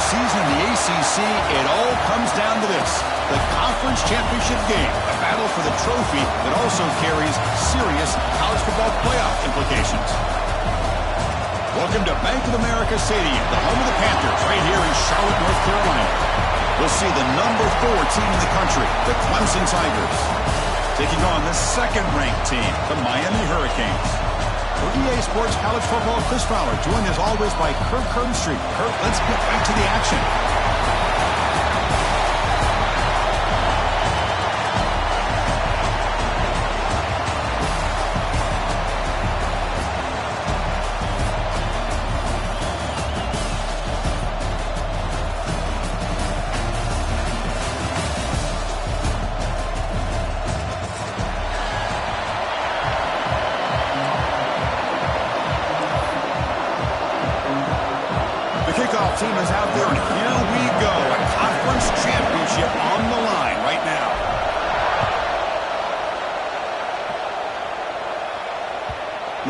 season in the ACC, it all comes down to this: the conference championship game, a battle for the trophy that also carries serious college football playoff implications. Welcome to Bank of America Stadium, the home of the Panthers, right here in Charlotte, North Carolina. We'll see the number 4 team in the country, the Clemson Tigers, taking on the second-ranked team, the Miami Hurricanes. For EA Sports College Football, Chris Fowler, joined as always by Kurt Street. Kurt, let's get back to the action. Kickoff team is out there, and here we go. A conference championship on the line right now.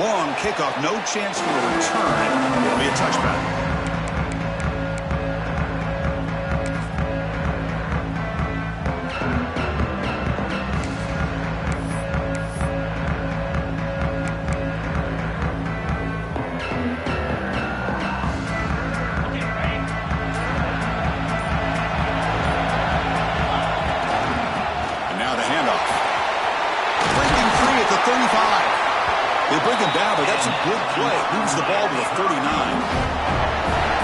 Long kickoff, no chance for a return. It'll be a touchback. They bring him down, but that's a good play. Moves the ball to the 39.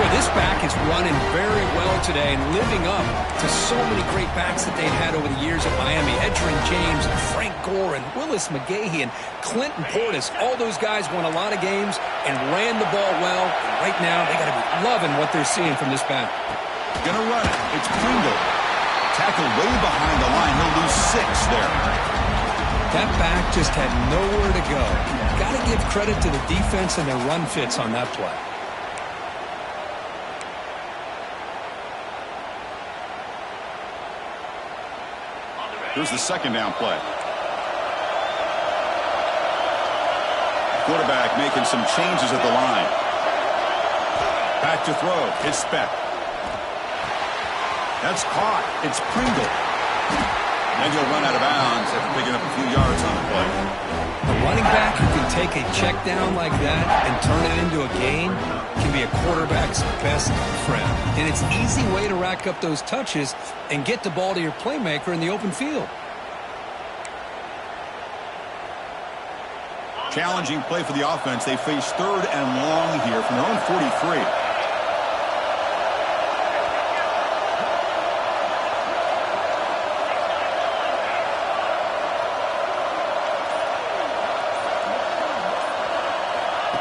Boy, this back is running very well today and living up to so many great backs that they've had over the years at Miami. Edgerrin James and Frank Gore and Willis McGahee and Clinton Portis. All those guys won a lot of games and ran the ball well. And right now, they got to be loving what they're seeing from this back. Gonna run it. It's Pringle. Tackled way behind the line. He'll lose 6 there. That back just had nowhere to go. Got to give credit to the defense and their run fits on that play. Here's the second down play. Quarterback making some changes at the line. Back to throw. It's Speck. That's caught. It's Pringle. And he'll run out of bounds after picking up a few yards on the play. A running back who can take a check down like that and turn it into a gain can be a quarterback's best friend. And it's an easy way to rack up those touches and get the ball to your playmaker in the open field. Challenging play for the offense. They face 3rd and long here from their own 43.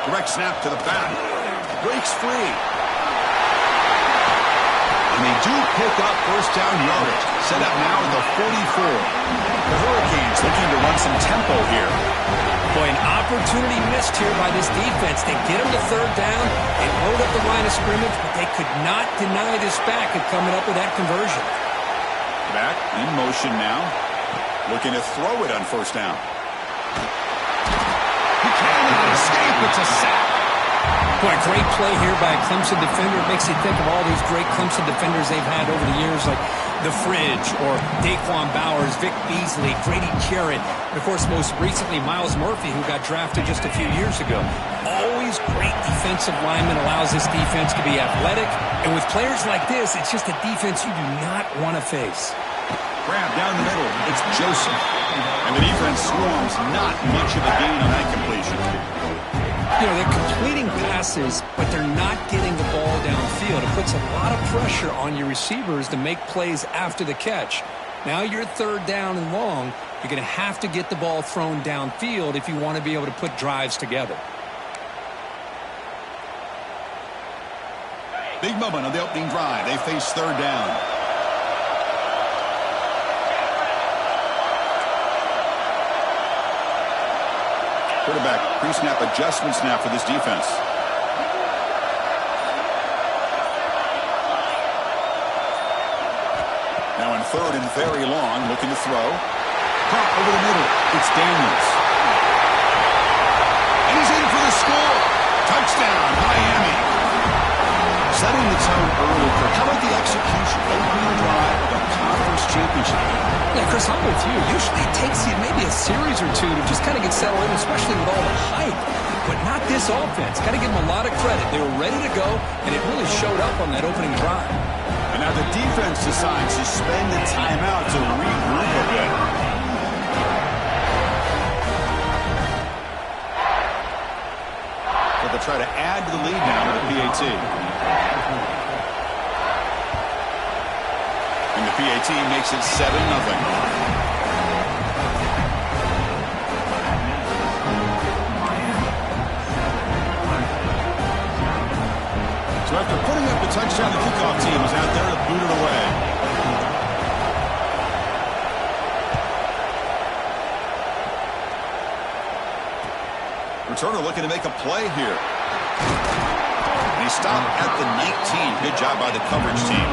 Direct snap to the back. Breaks free. And they do pick up first down yardage. Set up now at the 44. The Hurricanes looking to run some tempo here. Boy, an opportunity missed here by this defense. They get them to 3rd down. They load up the line of scrimmage, but they could not deny this back of coming up with that conversion. Back in motion now. Looking to throw it on first down. He cannot escape. It's a sack. Boy, great play here by a Clemson defender. It makes you think of all these great Clemson defenders they've had over the years, like The Fridge or Daquan Bowers, Vic Beasley, Grady Jarrett, and, of course, most recently, Myles Murphy, who got drafted just a few years ago. Always great defensive lineman, allows this defense to be athletic. And with players like this, it's just a defense you do not want to face. Grab down the middle. It's Joseph. And the defense swarms. Not much of a gain on that completion. You know, they're completing passes, but they're not getting the ball downfield. It puts a lot of pressure on your receivers to make plays after the catch. Now you're 3rd down and long. You're going to have to get the ball thrown downfield if you want to be able to put drives together. Big moment on the opening drive. They face 3rd down. Quarterback pre-snap adjustment snap for this defense. Now in 3rd and very long, looking to throw. Caught over the middle. It's Daniels. And he's in for the score. Touchdown, Miami. Setting the tone early for championship game. Yeah, Chris, I'm with you. Usually it takes you maybe a series or two to just kind of get settled in, especially with all the hype. But not this offense. Got to give them a lot of credit. They were ready to go, and it really showed up on that opening drive. And now the defense decides to spend the timeout to regroup a bit. But they'll try to add to the lead now with the PAT. And the PAT makes it 7-0. So after putting up the touchdown, the kickoff team is out there to boot it away. Returner looking to make a play here. And he stopped at the 19. Good job by the coverage team.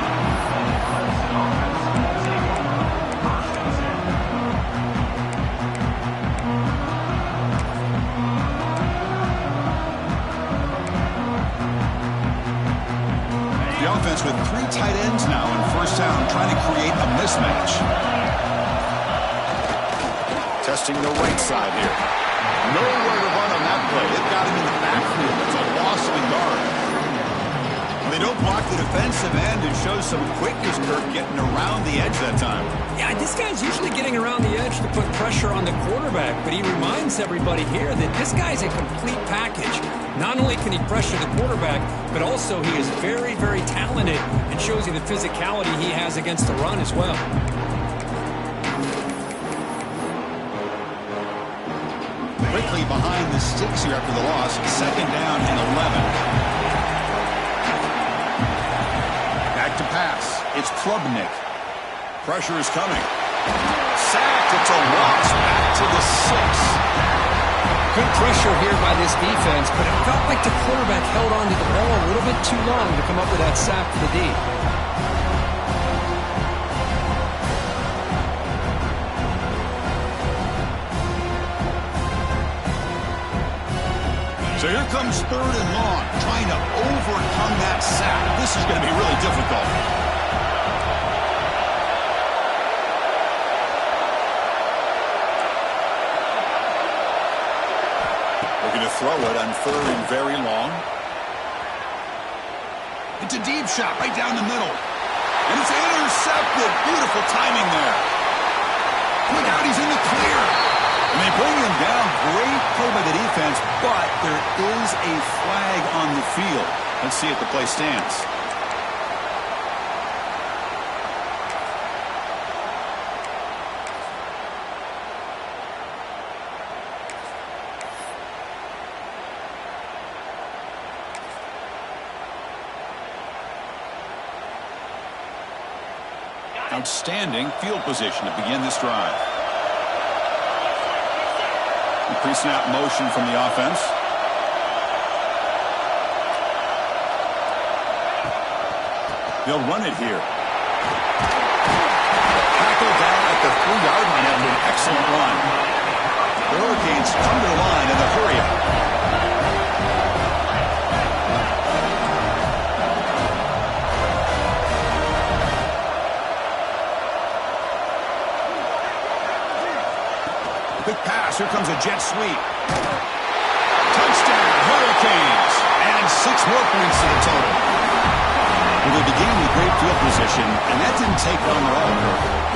Offense with 3 tight ends now in first down, trying to create a mismatch. Testing the right side here. Nowhere to run on that play. They've got him in the backfield. It's a loss of a yard. They don't block the defensive end and show some quickness, Kirk, getting around the edge that time. Yeah, this guy's usually getting around the edge to put pressure on the quarterback, but he reminds everybody here that this guy's a complete package. Not only can he pressure the quarterback, but also he is very, very talented and shows you the physicality he has against the run as well. Quickly behind the sticks here after the loss. 2nd down and 11. Back to pass. It's Klubnik. Pressure is coming. Sacked. It's a loss. Back to the 6. Good pressure here by this defense, but it felt like the quarterback held on to the ball a little bit too long to come up with that sack for the D. So here comes 3rd and long, trying to overcome that sack. This is going to be really difficult. Looking to throw it on 3rd and very long. It's a deep shot right down the middle. And it's intercepted. Beautiful timing there. Look out, he's in the clear. And they bring him down. Great play by the defense, but there is a flag on the field. Let's see if the play stands. Outstanding field position to begin this drive. Pre-snap motion from the offense. They'll run it here. Tackle down at the 3-yard line after an excellent run. The Hurricanes come to the line in the hurry-up. Quick pass. Here comes a jet sweep. Touchdown, Hurricanes. And 6 more points to the total. Well, they began with great field position, and that didn't take long at all.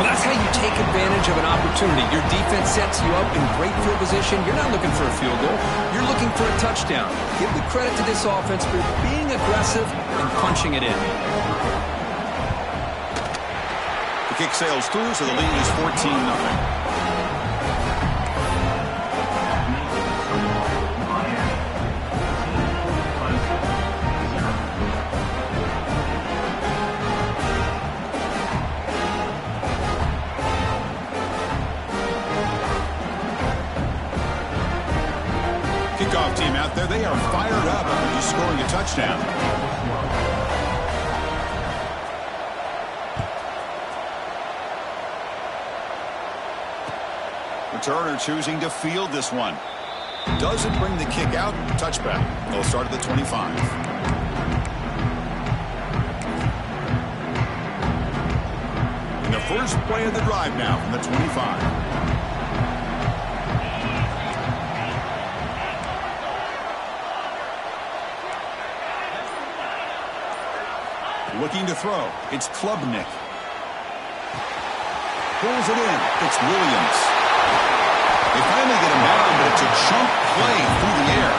Well, that's how you take advantage of an opportunity. Your defense sets you up in great field position. You're not looking for a field goal. You're looking for a touchdown. Give the credit to this offense for being aggressive and punching it in. The kick sails through, so the lead is 14-0. Kickoff team out there, they are fired up after just scoring a touchdown. Returner choosing to field this one. Doesn't bring the kick out. Touchback. They'll start at the 25. In the first play of the drive now from the 25. Looking to throw. It's Klubnik. Pulls it in. It's Williams. They finally get him down, but it's a chunk play through the air.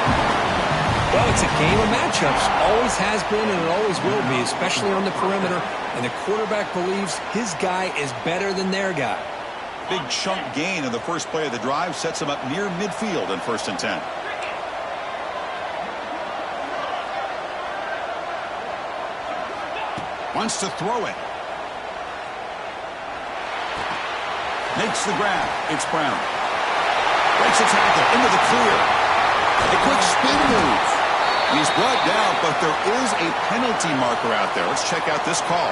Well, it's a game of matchups. Always has been, and it always will be, especially on the perimeter. And the quarterback believes his guy is better than their guy. Big chunk gain of the first play of the drive sets him up near midfield in 1st and 10. Wants to throw it. Makes the grab. It's Brown. Breaks a tackle into the clear. A quick spin move. He's brought down, but there is a penalty marker out there. Let's check out this call.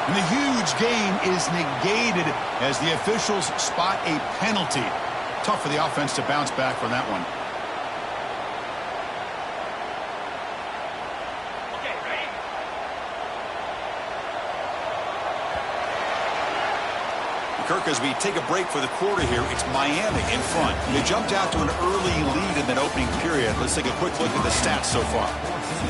And the huge gain is negated as the officials spot a penalty. Tough for the offense to bounce back from that one. Kirk, as we take a break for the quarter here, it's Miami in front. They jumped out to an early lead in that opening period. Let's take a quick look at the stats so far.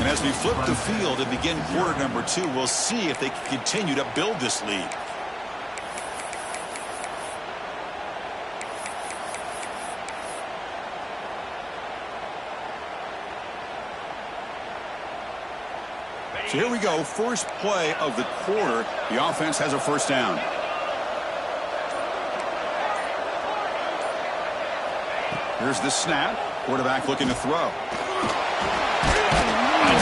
And as we flip the field and begin quarter number 2, we'll see if they can continue to build this lead. So here we go. First play of the quarter. The offense has a first down. Here's the snap. Quarterback looking to throw. Finds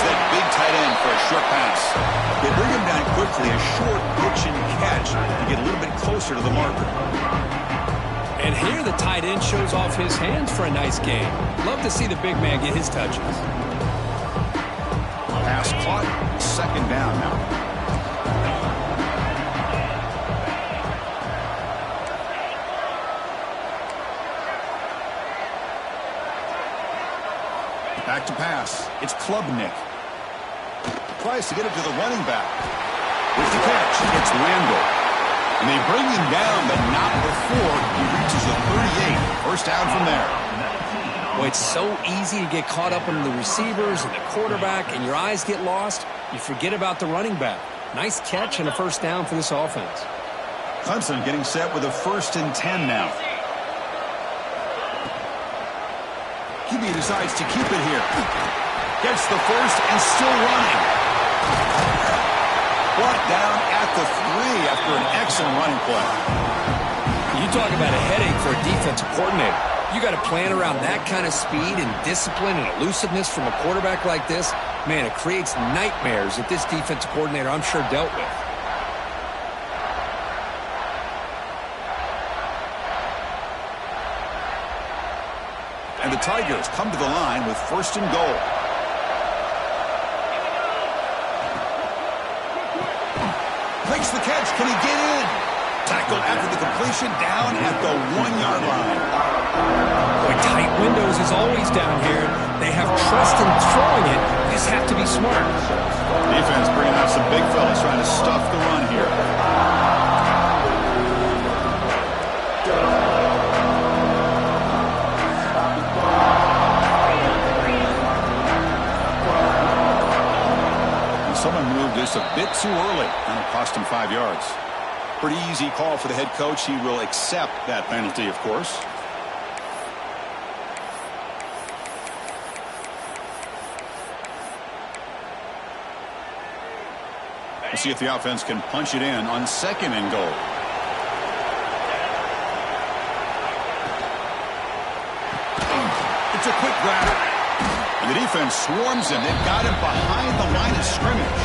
that big tight end for a short pass. They bring him down quickly. A short pitch and catch to get a little bit closer to the marker. And here the tight end shows off his hands for a nice game. Love to see the big man get his touches. Pass caught. 2nd down now. Back to pass. It's Klubnik. Tries to get it to the running back. With the catch, it's Randall. And they bring him down, but not before he reaches the 38. First down from there. Well, it's so easy to get caught up in the receivers and the quarterback, and your eyes get lost. You forget about the running back. Nice catch and a first down for this offense. Clemson getting set with a 1st and 10 now. QB decides to keep it here. Gets the first and still running. Brought down at the 3 after an excellent running play. You talk about a headache for a defensive coordinator. You got to plan around that kind of speed and discipline and elusiveness from a quarterback like this. Man, it creates nightmares that this defensive coordinator, I'm sure, dealt with. And the Tigers come to the line with 1st and goal. Makes the catch. Can he get in? Tackled after the completion down at the 1-yard line. Boy, tight windows is always down here. They have trust in throwing it. They just have to be smart. Defense bringing out some big fellas trying to stuff the run here. Someone moved this a bit too early, and it cost him 5 yards. Pretty easy call for the head coach. He will accept that penalty, of course. We'll see if the offense can punch it in on 2nd and goal. It's a quick grab. And the defense swarms him. They've got him behind the line of scrimmage.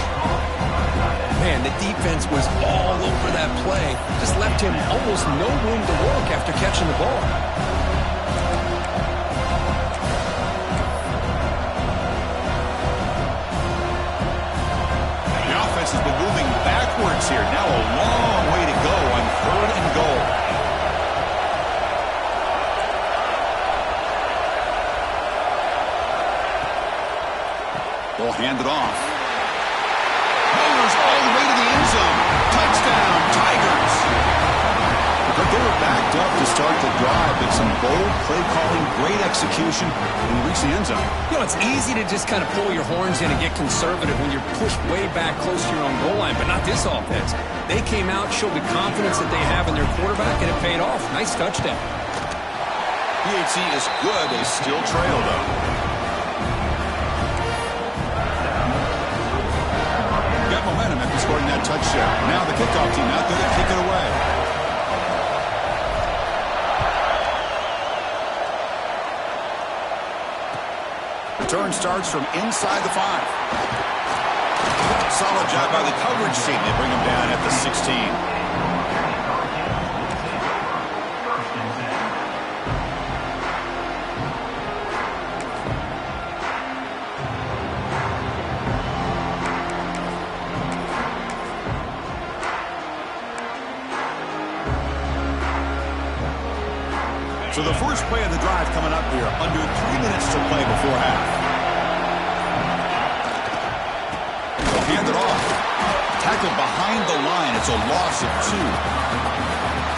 Man, the defense was all over that play. Just left him almost no room to work after catching the ball. The offense has been moving backwards here. Now a long way to go on 3rd and goal. They'll hand it off. Mowers all the way to the end zone. Touchdown, Tigers. backed up to start the drive, but some bold play calling, great execution, and reach the end zone. You know, it's easy to just kind of pull your horns in and get conservative when you're pushed way back close to your own goal line, but not this offense. They came out, showed the confidence that they have in their quarterback, and it paid off. Nice touchdown. PHC is good. They still trail, though. Got momentum after scoring that touchdown. Now the kickoff team out there to kick it away. Return starts from inside the 5. Solid job by the coverage team. They bring him down at the 16. So the first play of the drive coming up here. Under 3 minutes to play before half. They'll hand it off. Tackled behind the line. It's a loss of 2.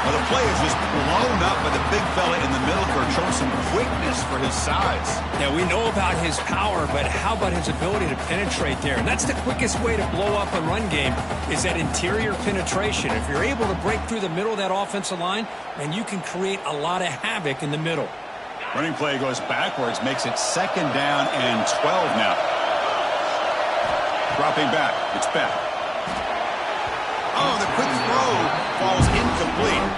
Well, the play is just blown up by the big fella in the middle. Showing some quickness for his size. Yeah, we know about his power, but how about his ability to penetrate there? And that's the quickest way to blow up a run game is that interior penetration. If you're able to break through the middle of that offensive line, then you can create a lot of havoc in the middle. Running play goes backwards, makes it 2nd down and 12 now. Dropping back. It's back. Oh, the quick throw falls incomplete.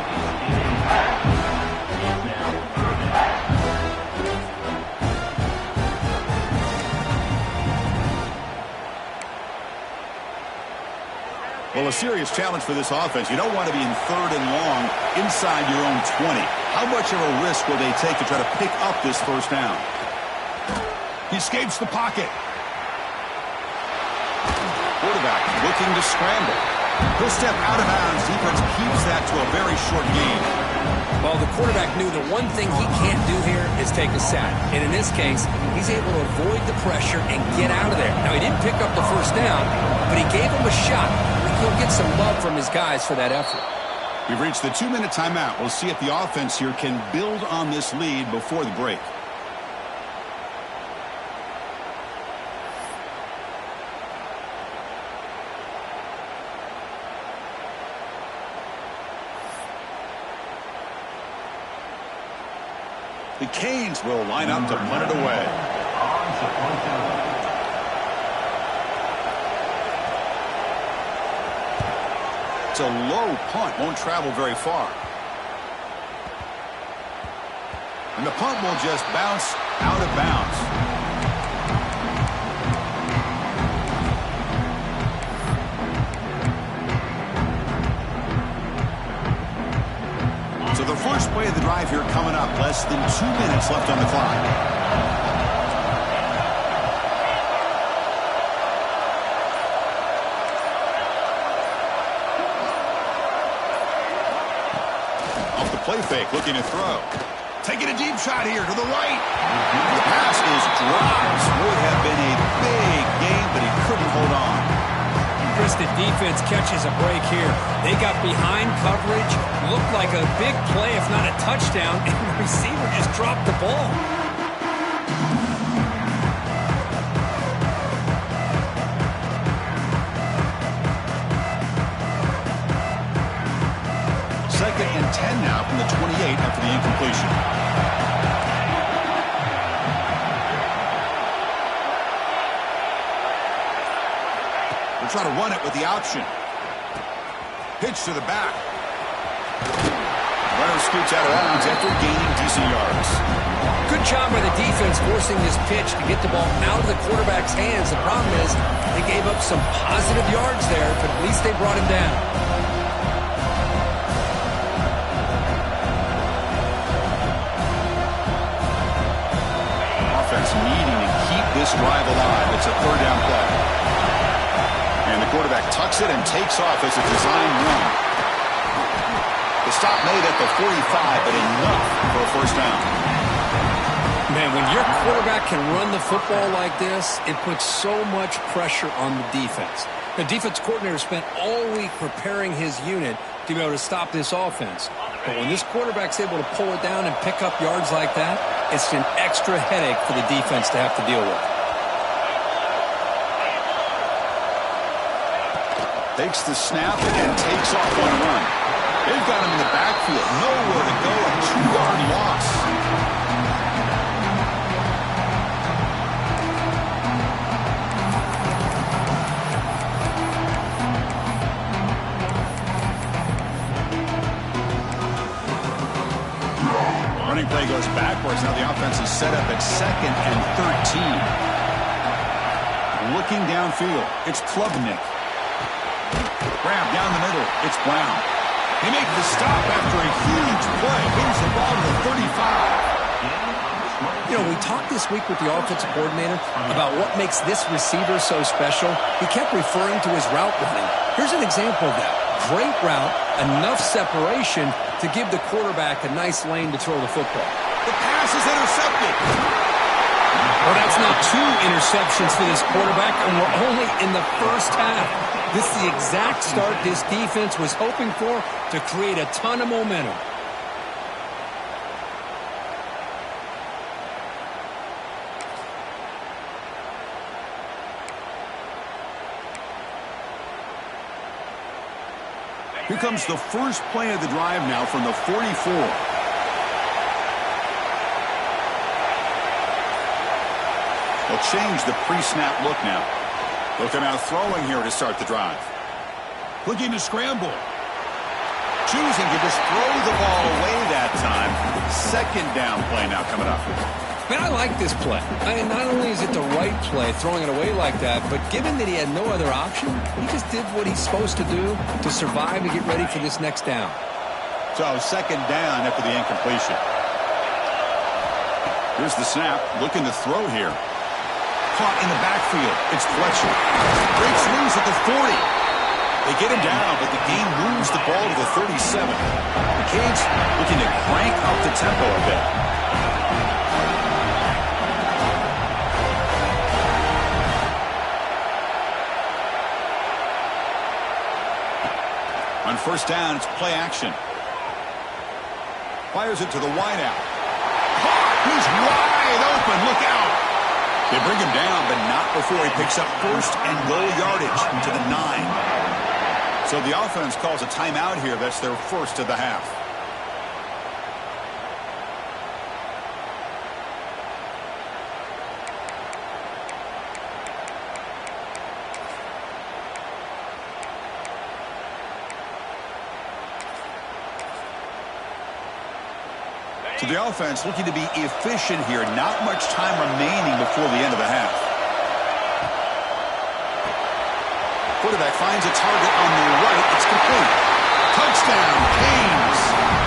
Well, a serious challenge for this offense. You don't want to be in 3rd and long inside your own 20. How much of a risk will they take to try to pick up this 1st down? He escapes the pocket. Quarterback looking to scramble. He'll step out of bounds. Defense keeps that to a very short gain. Well, the quarterback knew the one thing he can't do here is take a sack. And in this case, he's able to avoid the pressure and get out of there. Now, he didn't pick up the 1st down, but he gave him a shot. He'll get some love from his guys for that effort. We've reached the 2-minute timeout. We'll see if the offense here can build on this lead before the break. The Canes will line up to punt it away. It's a low punt, won't travel very far. And the punt will just bounce out of bounds. So the first play of the drive here coming up, less than 2 minutes left on the clock. Play fake, looking to throw. Taking a deep shot here to the right. The pass is dropped. Would have been a big game, but he couldn't hold on. Chris, the defense catches a break here. They got behind coverage, looked like a big play, if not a touchdown, and the receiver just dropped the ball. Second and 10 now from the 28 after the incompletion. We'll try to run it with the option. Pitch to the back. Runner scoots out of bounds after gaining decent yards. Good job by the defense forcing this pitch to get the ball out of the quarterback's hands. The problem is they gave up some positive yards there, but at least they brought him down. Needing to keep this drive alive. It's a 3rd down play. And the quarterback tucks it and takes off as a design run. The stop made at the 45, but enough for a 1st down. Man, when your quarterback can run the football like this, it puts so much pressure on the defense. The defense coordinator spent all week preparing his unit to be able to stop this offense. But when this quarterback's able to pull it down and pick up yards like that, it's an extra headache for the defense to have to deal with. Takes the snap and takes off on a run. They've got him in the backfield. Nowhere to go. A 2-yard loss. Running play goes backwards. Now the offense is set up at 2nd and 13. Looking downfield, it's Klubnik. Grab down the middle, it's Brown. He makes the stop after a huge play. Moves the ball to the 35. You know, we talked this week with the offensive coordinator about what makes this receiver so special. He kept referring to his route running. Here's an example of that. Great route, enough separation to give the quarterback a nice lane to throw the football. The pass is intercepted. Well, that's now 2 interceptions for this quarterback, and we're only in the first half. This is the exact start this defense was hoping for to create a ton of momentum. Here comes the first play of the drive now from the 44. They'll change the pre-snap look now. Looking out throwing here to start the drive. Looking to scramble. Choosing to just throw the ball away that time. 2nd down play now coming up. Man, I like this play. I mean, not only is it the right play, throwing it away like that, but given that he had no other option, he just did what he's supposed to do to survive and get ready for this next down. So 2nd down after the incompletion. Here's the snap. Looking to throw here. Caught in the backfield. It's Fletcher. Breaks loose at the 40. They get him down, but the game moves the ball to the 37. The Canes looking to crank up the tempo a bit. On 1st down, it's play action. Fires it to the wideout. Caught! He's wide open. Look out! They bring him down, but not before he picks up 1st and goal yardage to the 9. So the offense calls a timeout here. That's their first of the half. So the offense looking to be efficient here. Not much time remaining before the end of the half. Quarterback finds a target on the right. It's complete. Touchdown, Canes.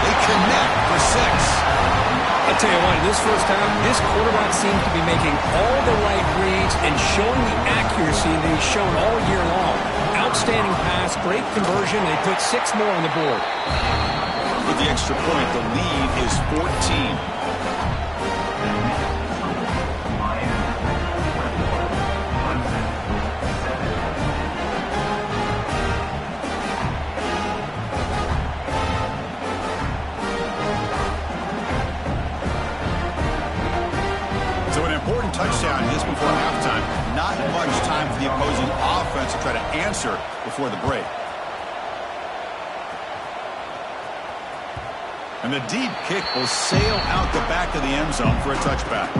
They connect for 6. I'll tell you what, in this first half, this quarterback seems to be making all the right reads and showing the accuracy that he's shown all year long. Outstanding pass, great conversion. They put 6 more on the board. With the extra point, the lead is 14. So an important touchdown just before halftime. Not much time for the opposing offense to try to answer before the break. And the deep kick will sail out the back of the end zone for a touchback.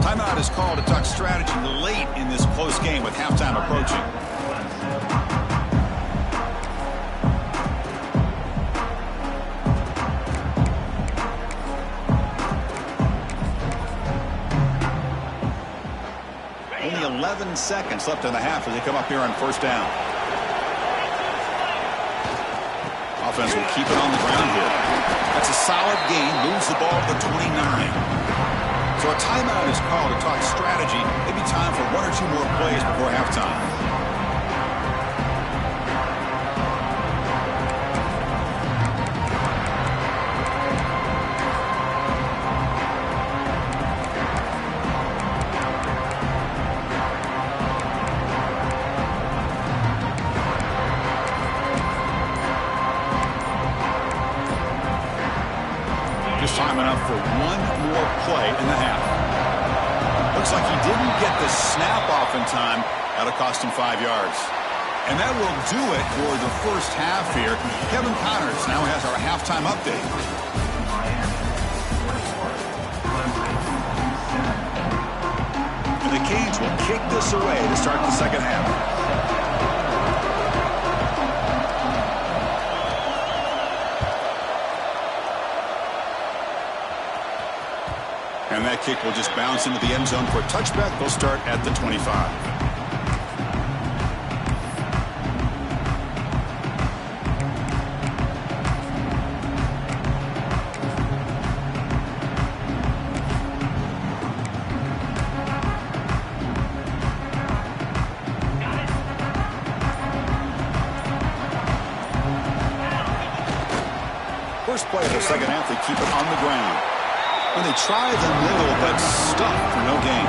Timeout is called to talk strategy late in this close game with halftime approaching. Only 11 seconds left in the half as they come up here on 1st down. Offense will keep it on the ground here. That's a solid gain. Moves the ball to the 29. So a timeout is called to talk strategy. Maybe time for 1 or 2 more plays before halftime. Just time enough for one more play in the half. Looks like he didn't get the snap off in time. That'll cost him 5 yards. And that will do it for the first half here. Kevin Connors now has our halftime update. And the Canes will kick this away to start the second half. And that kick will just bounce into the end zone for a touchback. They'll start at the 25. First play of the second half, they keep it on the ground. And they try the middle, but stuck for no gain.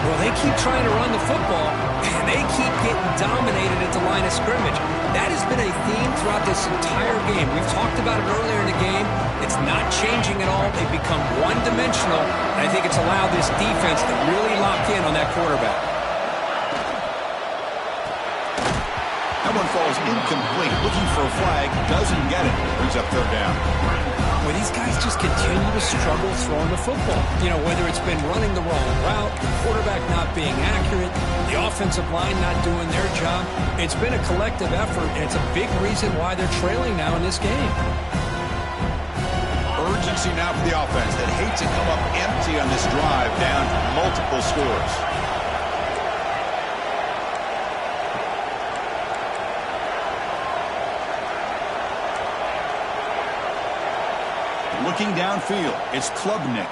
Well, they keep trying to run the football, and they keep getting dominated at the line of scrimmage. That has been a theme throughout this entire game. We've talked about it earlier in the game. It's not changing at all. They've become one-dimensional, and I think it's allowed this defense to really lock in on that quarterback. That one falls incomplete. Looking for a flag, doesn't get it. Brings up third down. Well, these guys just continue to struggle throwing the football. You know, whether it's been running the wrong route, the quarterback not being accurate, the offensive line not doing their job. It's been a collective effort, and it's a big reason why they're trailing now in this game. Urgency now for the offense that hate to come up empty on this drive, down multiple scores. Looking downfield, it's Klubnik.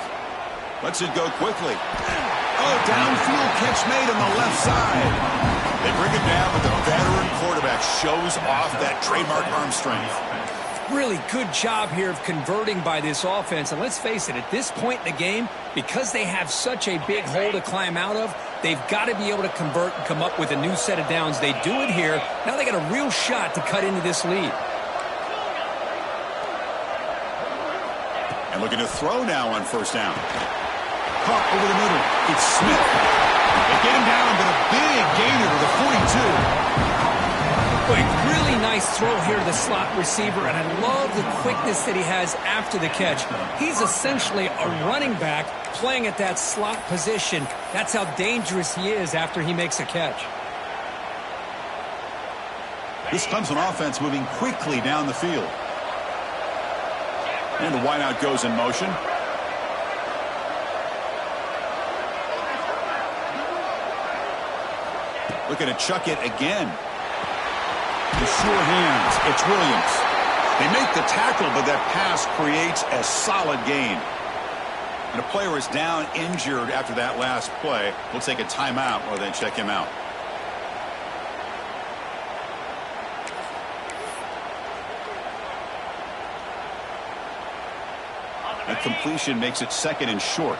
Lets it go quickly. Oh, downfield catch made on the left side. They bring it down, but the veteran quarterback shows off that trademark arm strength. Really good job here of converting by this offense. And let's face it, at this point in the game, because they have such a big hole to climb out of, they've got to be able to convert and come up with a new set of downs. They do it here. Now they got a real shot to cut into this lead. And looking to throw now on first down. Caught over the middle. It's Smith. They get him down, but a big gainer to the 42. Boy, really nice throw here to the slot receiver, and I love the quickness that he has after the catch. He's essentially a running back playing at that slot position. That's how dangerous he is after he makes a catch. This Clemson offense moving quickly down the field. And the wideout goes in motion. Looking to chuck it again. The sure hands. It's Williams. They make the tackle, but that pass creates a solid gain. And a player is down injured after that last play. We'll take a timeout while they check him out. A completion makes it second and short.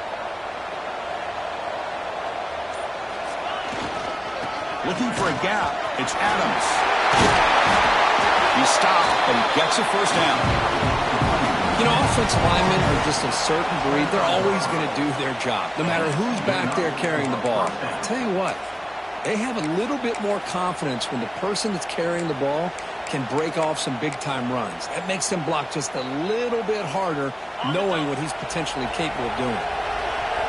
Looking for a gap. It's Adams. He stopped, but he gets a first down. You know, offensive linemen are just a certain breed. They're always going to do their job, no matter who's back there carrying the ball. I'll tell you what, they have a little bit more confidence when the person that's carrying the ball can break off some big-time runs. That makes them block just a little bit harder, knowing what he's potentially capable of doing.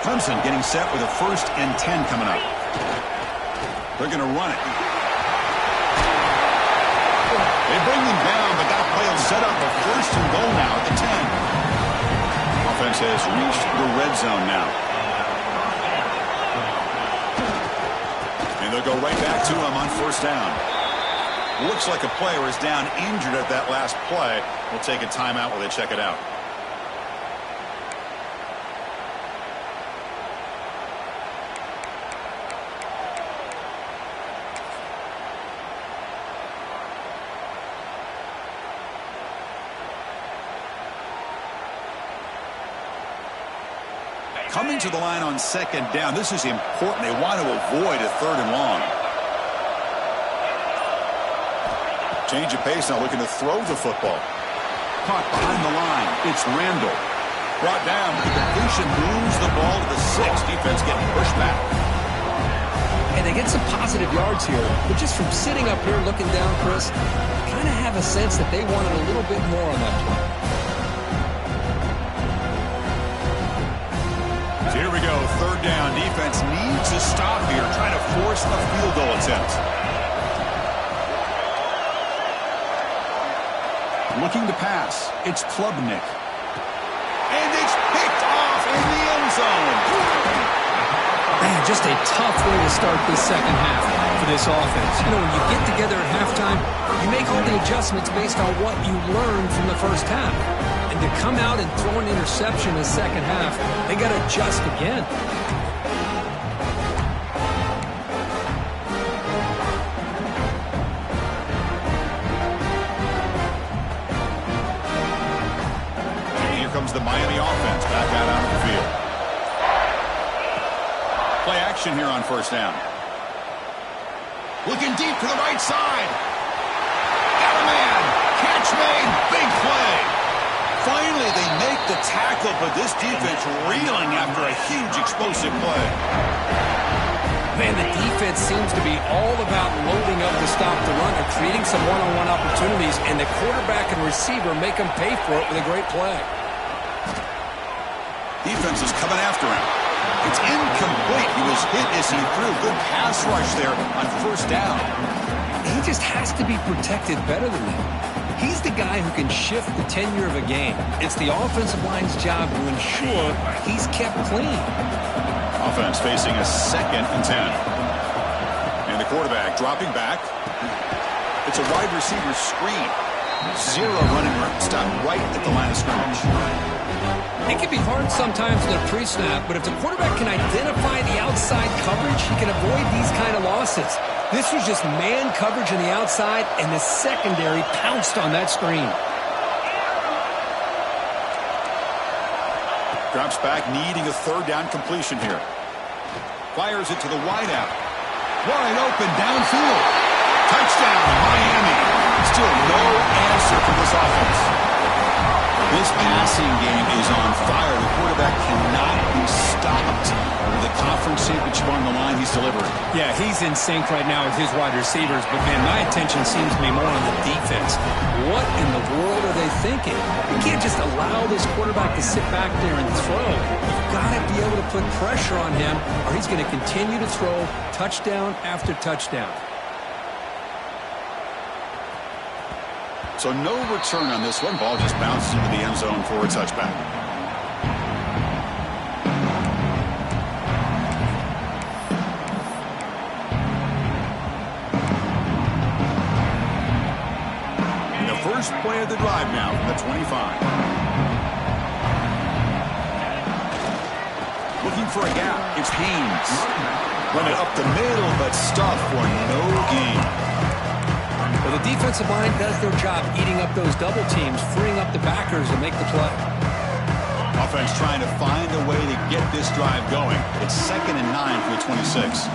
Clemson getting set with a 1st and 10 coming up. They're going to run it. They bring them down, but that play will set up a 1st and goal now at the 10. Offense has reached the red zone now. And they'll go right back to him on first down. Looks like a player is down injured at that last play. We'll take a timeout while they check it out. Coming to the line on second down. This is important. They want to avoid a 3rd and long. Change of pace now, looking to throw the football. Caught behind the line. It's Randall. Brought down. The completion moves the ball to the 6. Defense getting pushed back. And they get some positive yards here. But just from sitting up here looking down, Chris, I kind of have a sense that they wanted a little bit more on that play. So here we go. 3rd down. Defense needs to stop here. Trying to force a field goal attempt. Looking to pass. It's Klubnik. And it's picked off in the end zone. Man, just a tough way to start this second half for this offense. You know, when you get together at halftime, you make all the adjustments based on what you learned from the first half. And to come out and throw an interception in the second half, they got to adjust again. The Miami offense back out on the field. Play action here on 1st down. Looking deep to the right side. Got a man. Catch made. Big play. Finally, they make the tackle, but this defense reeling after a huge explosive play. Man, the defense seems to be all about loading up to stop the run. They're creating some one-on-one opportunities, and the quarterback and receiver make them pay for it with a great play. Defense is coming after him. It's incomplete. He was hit as he threw. Good pass rush there on 1st down. He just has to be protected better than that. He's the guy who can shift the tenure of a game. It's the offensive line's job to ensure he's kept clean. Offense facing a 2nd and 10. And the quarterback dropping back. It's a wide receiver screen. 0 running room. Stopped right at the line of scrimmage. It can be hard sometimes in a pre-snap, but if the quarterback can identify the outside coverage, he can avoid these kind of losses. This was just man coverage on the outside, and the secondary pounced on that screen. Drops back, needing a 3rd down completion here. Fires it to the wideout. Wide open downfield. Touchdown, Miami. Still no answer from this offense. This passing game is on fire. The quarterback cannot be stopped. With the conference championship on the line, he's delivering. Yeah, he's in sync right now with his wide receivers, but, man, my attention seems to be more on the defense. What in the world are they thinking? You can't just allow this quarterback to sit back there and throw. You've got to be able to put pressure on him, or he's going to continue to throw touchdown after touchdown. So no return on this one. Ball just bounces into the end zone for a touchback. And the first play of the drive now from the 25. Looking for a gap. It's Haynes. Run it up the middle, but stuffed for no gain. Well, the defensive line does their job eating up those double teams, freeing up the backers to make the play. Offense trying to find a way to get this drive going. It's 2nd and 9 for the 26.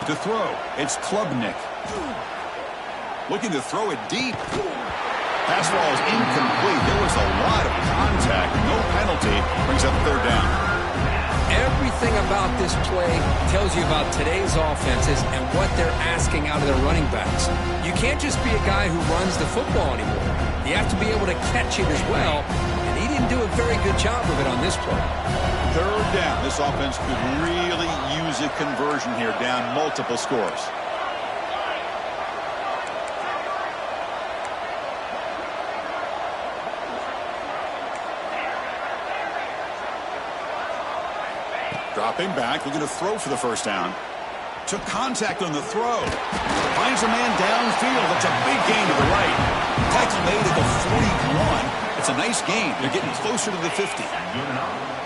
To throw, it's Klubnik. Looking to throw it deep. Pass ball is incomplete. There was a lot of contact. No penalty. Brings up 3rd down. Everything about this play tells you about today's offenses and what they're asking out of their running backs. You can't just be a guy who runs the football anymore. You have to be able to catch it as well, and he didn't do a very good job of it on this play. 3rd down. This offense could really use a conversion here, down multiple scores. Dropping back, looking to throw for the 1st down. Took contact on the throw. Finds a man downfield. That's a big gain to the right. Tackle made at the 41. It's a nice gain. They're getting closer to the 50.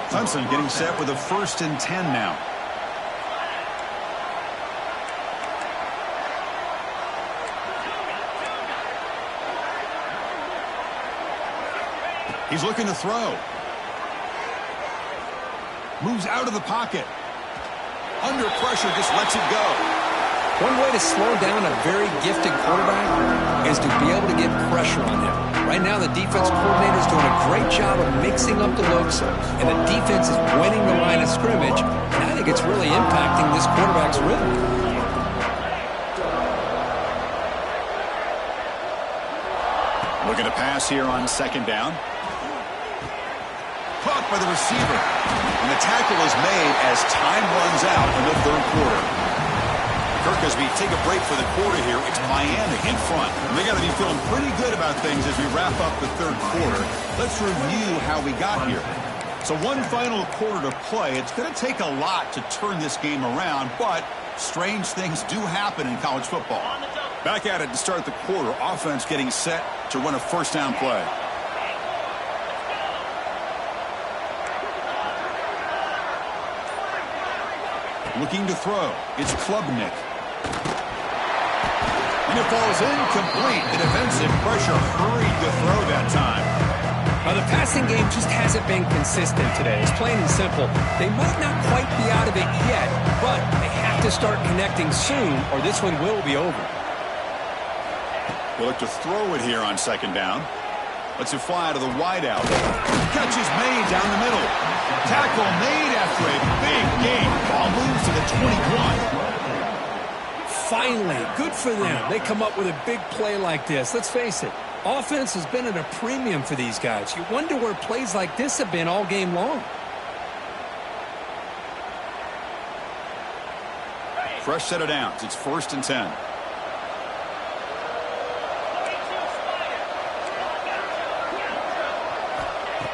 Clemson getting set with a 1st and 10 now. He's looking to throw. Moves out of the pocket. Under pressure, just lets it go. One way to slow down a very gifted quarterback is to be able to get pressure on him. Right now, the defense coordinator is doing a great job of mixing up the looks, and the defense is winning the line of scrimmage, and I think it's really impacting this quarterback's rhythm. Looking to pass here on second down. Caught by the receiver. And the tackle is made as time runs out in the third quarter. Kirk, as we take a break for the quarter here, it's Miami in front. And they got to be feeling pretty good about things as we wrap up the third quarter. Let's review how we got here. So one final quarter to play. It's going to take a lot to turn this game around, but strange things do happen in college football. Back at it to start the quarter. Offense getting set to run a first down play. Looking to throw. It's Klubnik. And it falls incomplete. The defensive pressure hurried to throw that time. Now, the passing game just hasn't been consistent today. It's plain and simple. They might not quite be out of it yet, but they have to start connecting soon or this one will be over. We'll look to throw it here on second down. Lets it fly out of the wideout. Catch is made down the middle. Tackle made after a big gain. Ball moves to the 21. Finally, good for them. They come up with a big play like this. Let's face it, offense has been at a premium for these guys. You wonder where plays like this have been all game long. Fresh set of downs. It's 1st and 10.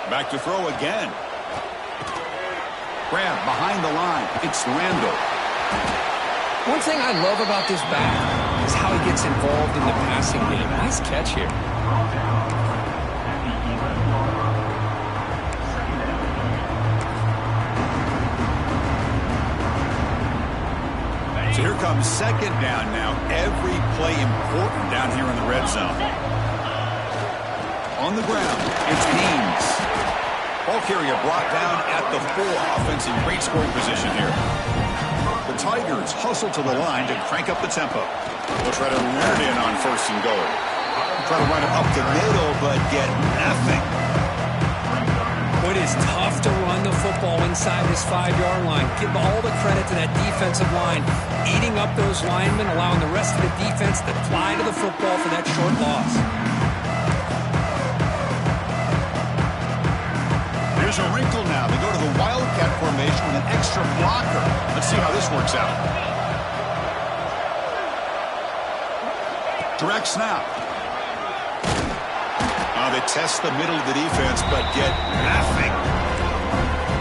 Back to throw again. Grab behind the line. It's Randall. One thing I love about this back is how he gets involved in the passing game. Nice catch here. So here comes second down now. Every play important down here in the red zone. On the ground, it's Haynes. Ball carrier brought down at the 4. Offense in great scoring position here. The Tigers hustle to the line to crank up the tempo. They'll try to run it in on 1st and goal. Try to run it up the middle, but get nothing. It is tough to run the football inside this 5-yard line. Give all the credit to that defensive line, eating up those linemen, allowing the rest of the defense to fly to the football for that short loss. There's a wrinkle now. They go to the Wildcat formation with an extra blocker. Let's see how this works out. Direct snap. They test the middle of the defense, but get nothing.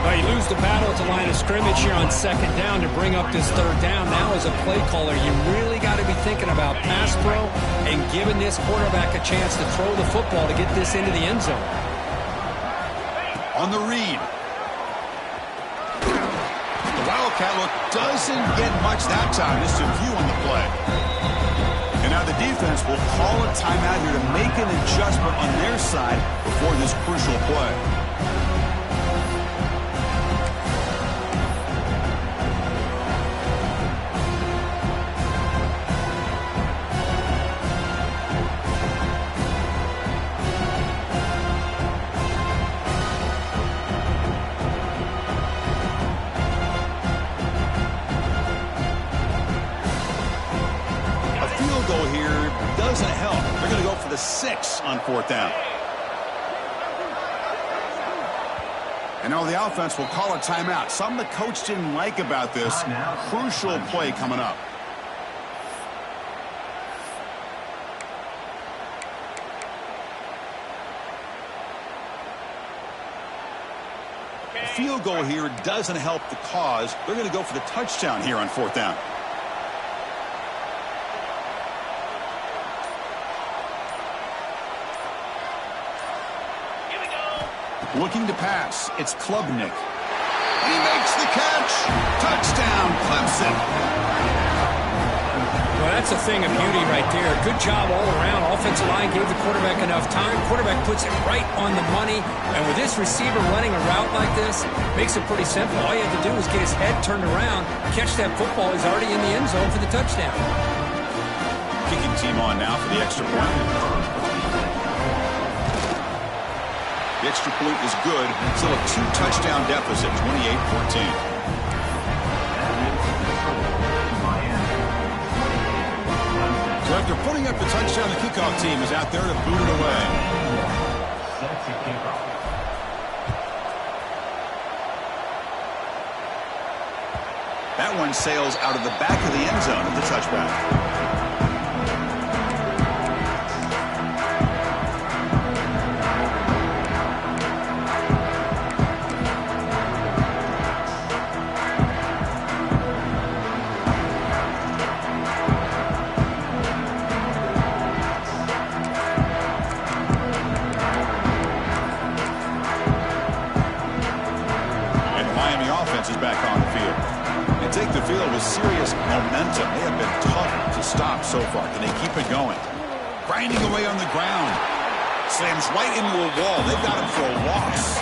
Well, you lose the battle at the line of scrimmage here on second down to bring up this third down. Now, as a play caller, you really got to be thinking about pass pro and giving this quarterback a chance to throw the football to get this into the end zone. On the read. The Wildcat look doesn't get much that time. Just a few on the play. And now the defense will call a timeout here to make an adjustment on their side before this crucial play. Doesn't help. They're going to go for the 6 on 4th down. And now the offense will call a timeout. Something the coach didn't like about this. Crucial play coming up. The field goal here doesn't help the cause. They're going to go for the touchdown here on 4th down. Looking to pass. It's Klubnik. And he makes the catch. Touchdown, Clemson. Well, that's That's a thing of beauty right there. Good job all around. Offensive line gave the quarterback enough time. Quarterback puts it right on the money. And with this receiver running a route like this, makes it pretty simple. All you have to do is get his head turned around, catch that football. He's already in the end zone for the touchdown. Kicking team on now for the extra point. The extra point is good. Still a 2-touchdown deficit, 28-14. So after putting up the touchdown, the kickoff team is out there to boot it away. That one sails out of the back of the end zone of the touchback. Is back on the field. They take the field with serious momentum. They have been tough to stop so far. Can they keep it going? Grinding away on the ground. Slams right into a wall. They've got him for a loss.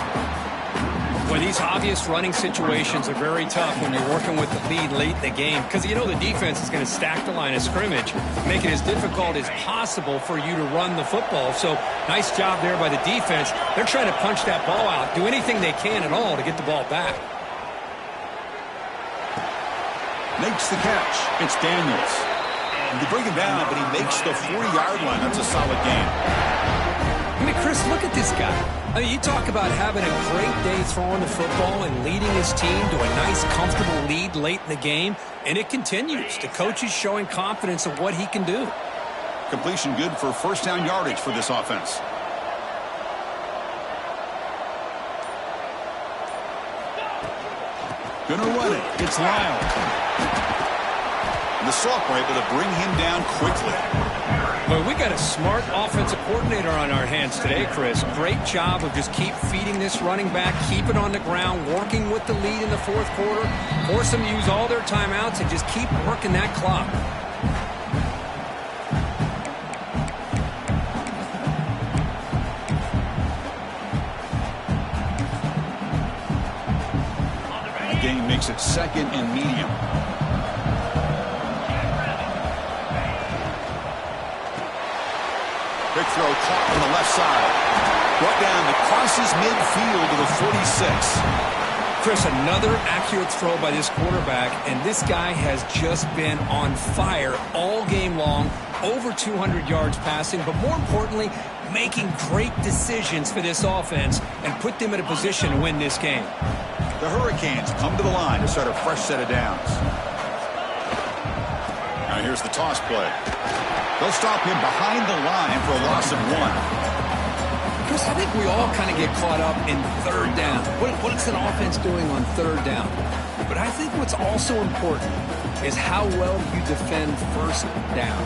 Well, these obvious running situations are very tough when you're working with the lead late in the game because you know the defense is going to stack the line of scrimmage, make it as difficult as possible for you to run the football. So nice job there by the defense. They're trying to punch that ball out, do anything they can at all to get the ball back. Makes the catch. It's Daniels. And they bring him down, but he makes the 40-yard line. That's a solid game. I mean, Chris, look at this guy. I mean, you talk about having a great day throwing the football and leading his team to a nice, comfortable lead late in the game, and it continues. The coach is showing confidence of what he can do. Completion good for first down yardage for this offense. Gonna run it. It's Lyle. And the Soft were able to bring him down quickly. Well, we got a smart offensive coordinator on our hands today, Chris. Great job of just keep feeding this running back, keep it on the ground, working with the lead in the fourth quarter, force them to use all their timeouts, and just keep working that clock. The game makes it second and medium. Quick throw caught on the left side. Brought down to crosses midfield to the 46. Chris, another accurate throw by this quarterback, and this guy has just been on fire all game long, over 200 yards passing, but more importantly, making great decisions for this offense and put them in a position to win this game. The Hurricanes come to the line to start a fresh set of downs. Now here's the toss play. They'll stop him behind the line for a loss of 1. Chris, I think we all kind of get caught up in third down. What's an offense doing on third down? But I think what's also important is how well you defend first down.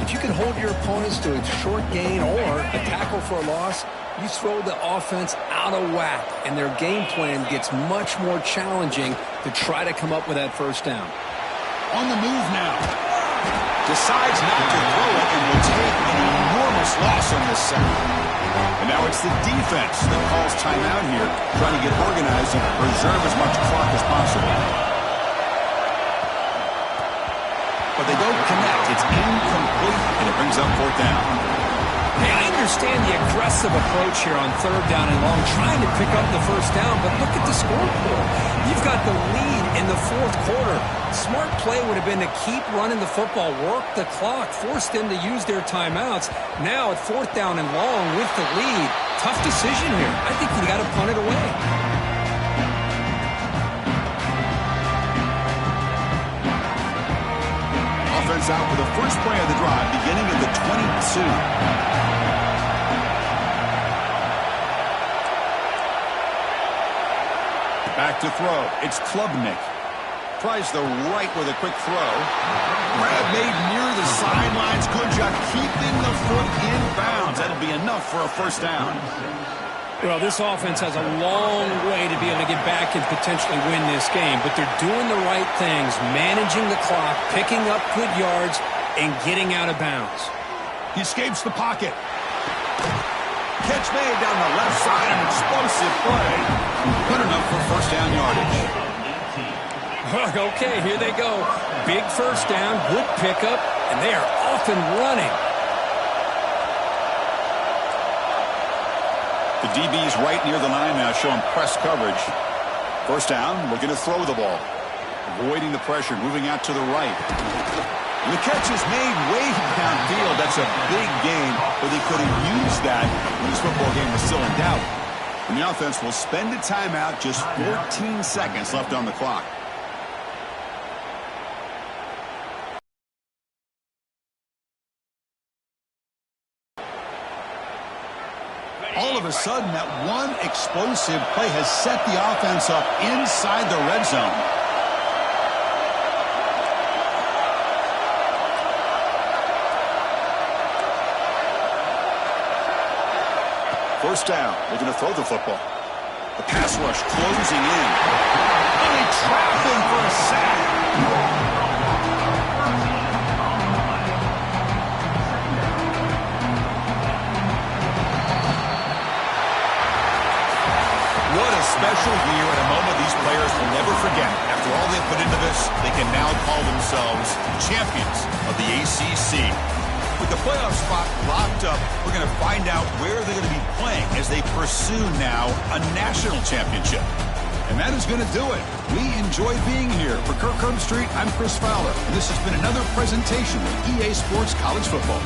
If you can hold your opponents to a short gain or a tackle for a loss, you throw the offense out of whack, and their game plan gets much more challenging to try to come up with that first down. On the move now. Decides not to throw it and will take an enormous loss on this second. And now it's the defense that calls timeout here, trying to get organized and preserve as much clock as possible. But they don't connect. It's incomplete, and it brings up fourth down. Hey, I understand the aggressive approach here on third down and long, trying to pick up the first down, but look at the scoreboard. You've got the lead in the fourth quarter. Smart play would have been to keep running the football, work the clock, force them to use their timeouts. Now at fourth down and long with the lead, tough decision here. I think you got to punt it away. Offense out for the first play of the drive, beginning at the 22. Back to throw. It's Klubnik. Tries the right with a quick throw. Grab made near the sidelines. Good job keeping the foot in bounds. That'll be enough for a first down. Well, this offense has a long way to be able to get back and potentially win this game, but they're doing the right things, managing the clock, picking up good yards, and getting out of bounds. He escapes the pocket. Catch made down the left side, an explosive play. Good enough for first down yardage. Okay, here they go. Big first down, good pickup, and they are off and running. The DB's right near the line now, showing press coverage. First down, looking to throw the ball. Avoiding the pressure, moving out to the right. And the catch is made way downfield. That's a big gain, but they could have used that when this football game was still in doubt. And the offense will spend a timeout, just 14 seconds left on the clock. All of a sudden, that one explosive play has set the offense up inside the red zone. First down, looking to throw the football. The pass rush closing in. And they trap him for a sack. What a special year and a moment these players will never forget. After all they put into this, they can now call themselves champions of the ACC. With the playoff spot locked up, we're going to find out where they're going to be playing as they pursue now a national championship. And that is going to do it. We enjoy being here. For Kirk Herbstreit, I'm Chris Fowler, and this has been another presentation of EA Sports College Football.